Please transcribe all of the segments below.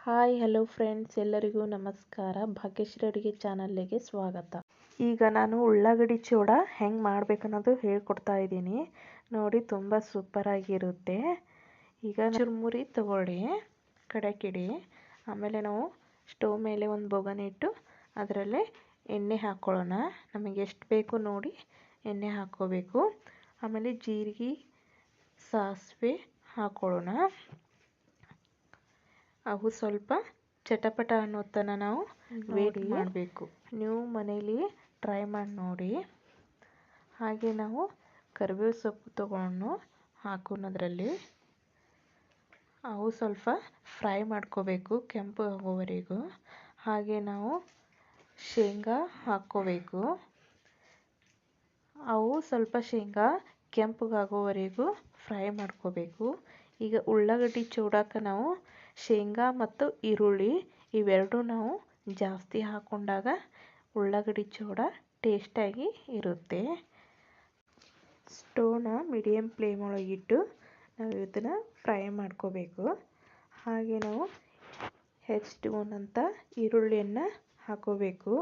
Hi hello friends, ಎಲ್ಲರಿಗೂ ನಮಸ್ಕಾರ. ಭಾಗ್ಯಶ್ರೀ ಅಡುಗೆ ಚಾನಲ್ಗೆ ಸ್ವಾಗತ. ಈಗ ನಾನು ಉಳ್ಳಾಗಡ್ಡಿ ಚೂಡ ಹೆಂಗೆ ಮಾಡಬೇಕನ್ನೋದು ಹೇಳ್ಕೊಡ್ತಾ ಇದ್ದೀನಿ ನೋಡಿ. ತುಂಬ ಸೂಪರಾಗಿರುತ್ತೆ. ಈಗ ಚುರುಮುರಿ ತಗೊಳ್ಳಿ, ಕಡಕಿಡಿ. ಆಮೇಲೆ ನಾವು ಸ್ಟವ್ ಮೇಲೆ ಒಂದು ಬೊಗನೆ ಇಟ್ಟು ಅದರಲ್ಲೇ ಎಣ್ಣೆ ಹಾಕ್ಕೊಳ್ಳೋಣ. ನಮಗೆ ಎಷ್ಟು ಬೇಕು ನೋಡಿ ಎಣ್ಣೆ ಹಾಕ್ಕೋಬೇಕು. ಆಮೇಲೆ ಜೀರಿಗೆ, ಸಾಸಿವೆ ಹಾಕ್ಕೊಳ್ಳೋಣ. ಅವು ಸ್ವಲ್ಪ ಚಟಪಟ ಅನ್ನೋ ತನಕ ನಾವು ವೇಟ್ ಮಾಡಬೇಕು. ನೀವು ಮನೇಲಿ ಟ್ರೈ ಮಾಡಿ ನೋಡಿ. ಹಾಗೆ ನಾವು ಕರಿಬೇವು ಸೊಪ್ಪು ತಗೊಂಡು ಹಾಕೋಣದ್ರಲ್ಲಿ ಅವು ಸ್ವಲ್ಪ ಫ್ರೈ ಮಾಡ್ಕೋಬೇಕು ಕೆಂಪು ಆಗೋವರೆಗೂ. ಹಾಗೆ ನಾವು ಶೇಂಗಾ ಹಾಕ್ಕೋಬೇಕು. ಅವು ಸ್ವಲ್ಪ ಶೇಂಗಾ ಕೆಂಪಗಾಗೋವರೆಗೂ ಫ್ರೈ ಮಾಡ್ಕೋಬೇಕು. ಈಗ ಉಳ್ಳಾಗಡ್ಡಿ ಚೂಡಾಕ ನಾವು ಶೇಂಗಾ ಮತ್ತು ಈರುಳ್ಳಿ ಇವೆರಡೂ ನಾವು ಜಾಸ್ತಿ ಹಾಕ್ಕೊಂಡಾಗ ಉಳ್ಳಾಗಡ್ಡಿ ಚೂಡ ಟೇಸ್ಟಾಗಿ ಇರುತ್ತೆ. ಸ್ಟವ್ನ ಮೀಡಿಯಮ್ ಫ್ಲೇಮ್ ಒಳಗಿಟ್ಟು ನಾವು ಇದನ್ನು ಫ್ರೈ ಮಾಡ್ಕೋಬೇಕು. ಹಾಗೆ ನಾವು ಹೆಚ್ಚಿಟ್ಕೊಂಡಂಥ ಈರುಳ್ಳಿಯನ್ನು ಹಾಕೋಬೇಕು.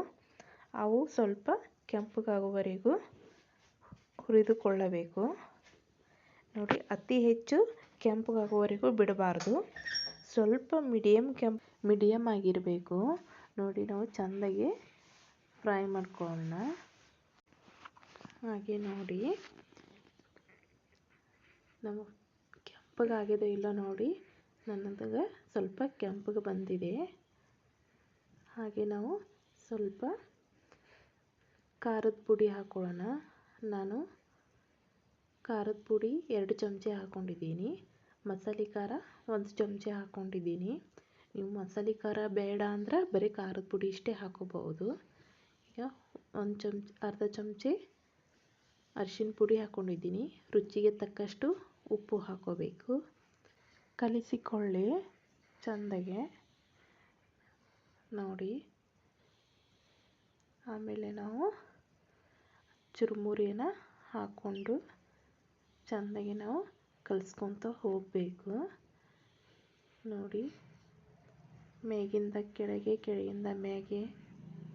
ಅವು ಸ್ವಲ್ಪ ಕೆಂಪಗಾಗುವವರೆಗೂ ಹುರಿದುಕೊಳ್ಳಬೇಕು ನೋಡಿ. ಅತಿ ಹೆಚ್ಚು ಕೆಂಪಗಾಗುವವರೆಗೂ ಬಿಡಬಾರ್ದು. ಸ್ವಲ್ಪ ಮೀಡಿಯಮ್ ಆಗಿರಬೇಕು ನೋಡಿ. ನಾವು ಚೆಂದಾಗಿ ಫ್ರೈ ಮಾಡ್ಕೊಳ್ಳೋಣ. ಹಾಗೆ ನೋಡಿ ನಮಗೆ ಕೆಂಪಗಾಗಿದೆ ಇಲ್ಲ ನೋಡಿ. ನನ್ನದಾಗ ಸ್ವಲ್ಪ ಕೆಂಪಗೆ ಬಂದಿದೆ. ಹಾಗೆ ನಾವು ಸ್ವಲ್ಪ ಖಾರದ ಪುಡಿ ಹಾಕ್ಕೊಳ್ಳೋಣ. ನಾನು ಖಾರದ ಪುಡಿ 2 ಚಮಚ ಹಾಕ್ಕೊಂಡಿದ್ದೀನಿ. ಮಸಾಲೆ ಖಾರ 1 ಚಮಚ ಹಾಕ್ಕೊಂಡಿದ್ದೀನಿ. ನೀವು ಮಸಾಲೆ ಖಾರ ಬೇಡ ಅಂದ್ರೆ ಬರೀ ಖಾರದ ಪುಡಿ ಇಷ್ಟೇ ಹಾಕೋಬಹುದು. ಈಗ ಅರ್ಧ ಚಮಚ ಅರಿಶಿನ ಪುಡಿ ಹಾಕ್ಕೊಂಡಿದ್ದೀನಿ. ರುಚಿಗೆ ತಕ್ಕಷ್ಟು ಉಪ್ಪು ಹಾಕೋಬೇಕು. ಕಲಿಸಿಕೊಳ್ಳಿ ಚೆಂದಾಗೆ ನೋಡಿ. ಆಮೇಲೆ ನಾವು ಚುರುಮುರಿಯನ್ನು ಹಾಕ್ಕೊಂಡು ಚೆಂದಾಗಿ ನಾವು ಕಲಿಸ್ಕೊತ ಹೋಗಬೇಕು ನೋಡಿ. ಮೇಗಿಂದ ಕೆಳಗೆ, ಕೆಳಗಿಂದ ಮ್ಯಾಗೆ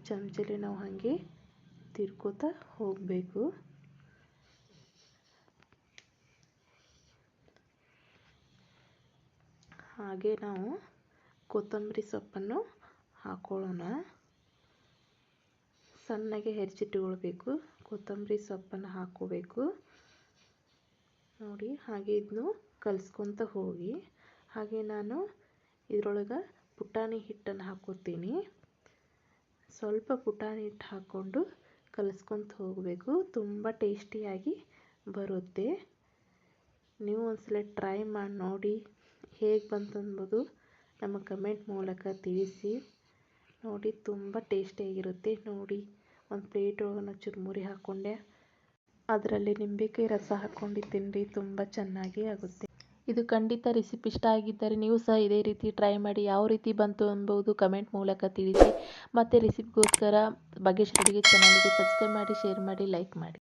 ಚಮಚಲಿ ನಾವು ಹಾಗೆ ತಿರ್ಕೋತಾ ಹೋಗಬೇಕು. ಹಾಗೆ ನಾವು ಕೊತ್ತಂಬರಿ ಸೊಪ್ಪನ್ನು ಹಾಕ್ಕೊಳ್ಳೋಣ. ಸಣ್ಣಗೆ ಹೆಚ್ಚಿಟ್ಕೊಳ್ಬೇಕು. ಕೊತ್ತಂಬರಿ ಸೊಪ್ಪನ್ನು ಹಾಕ್ಕೋಬೇಕು ನೋಡಿ. ಹಾಗೆ ಇದನ್ನು ಕಲಿಸ್ಕೊತ ಹೋಗಿ. ಹಾಗೆ ನಾನು ಇದರೊಳಗೆ ಪುಟಾಣಿ ಹಿಟ್ಟನ್ನು ಹಾಕ್ಕೋತೀನಿ. ಸ್ವಲ್ಪ ಪುಟಾಣಿ ಹಿಟ್ಟು ಹಾಕ್ಕೊಂಡು ಕಲಿಸ್ಕೊತ ಹೋಗಬೇಕು. ತುಂಬ ಟೇಸ್ಟಿಯಾಗಿ ಬರುತ್ತೆ. ನೀವು ಒಂದ್ಸಲ ಟ್ರೈ ಮಾಡಿ ನೋಡಿ. ಹೇಗೆ ಬಂತು ಅನ್ನೋದು ನಮ್ಮ ಕಮೆಂಟ್ ಮೂಲಕ ತಿಳಿಸಿ ನೋಡಿ. ತುಂಬ ಟೇಸ್ಟಿಯಾಗಿರುತ್ತೆ ನೋಡಿ. ಒಂದು ಪ್ಲೇಟ್ ಒಳಗೆ ಚುರುಮುರಿ ಹಾಕ್ಕೊಂಡೆ ಅದರಲ್ಲಿ ನಿಂಬೆಕಾಯಿ ರಸ ಹಾಕ್ಕೊಂಡು ತಿನ್ನಿರಿ. ತುಂಬ ಚೆನ್ನಾಗಿ ಆಗುತ್ತೆ. ಇದು ಖಂಡಿತ ರೆಸಿಪಿ ಇಷ್ಟ ಆಗಿದ್ದರೆ ನೀವು ಸಹ ಇದೇ ರೀತಿ ಟ್ರೈ ಮಾಡಿ. ಯಾವ ರೀತಿ ಬಂತು ಎಂಬುದು ಕಮೆಂಟ್ ಮೂಲಕ ತಿಳಿಸಿ. ಮತ್ತು ರೆಸಿಪಿಗೋಸ್ಕರ ಭಾಗ್ಯಶ್ರೀ ಅಡುಗೆ ಚಾನಲ್ಗೆ ಸಬ್ಸ್ಕ್ರೈಬ್ ಮಾಡಿ, ಶೇರ್ ಮಾಡಿ, ಲೈಕ್ ಮಾಡಿ.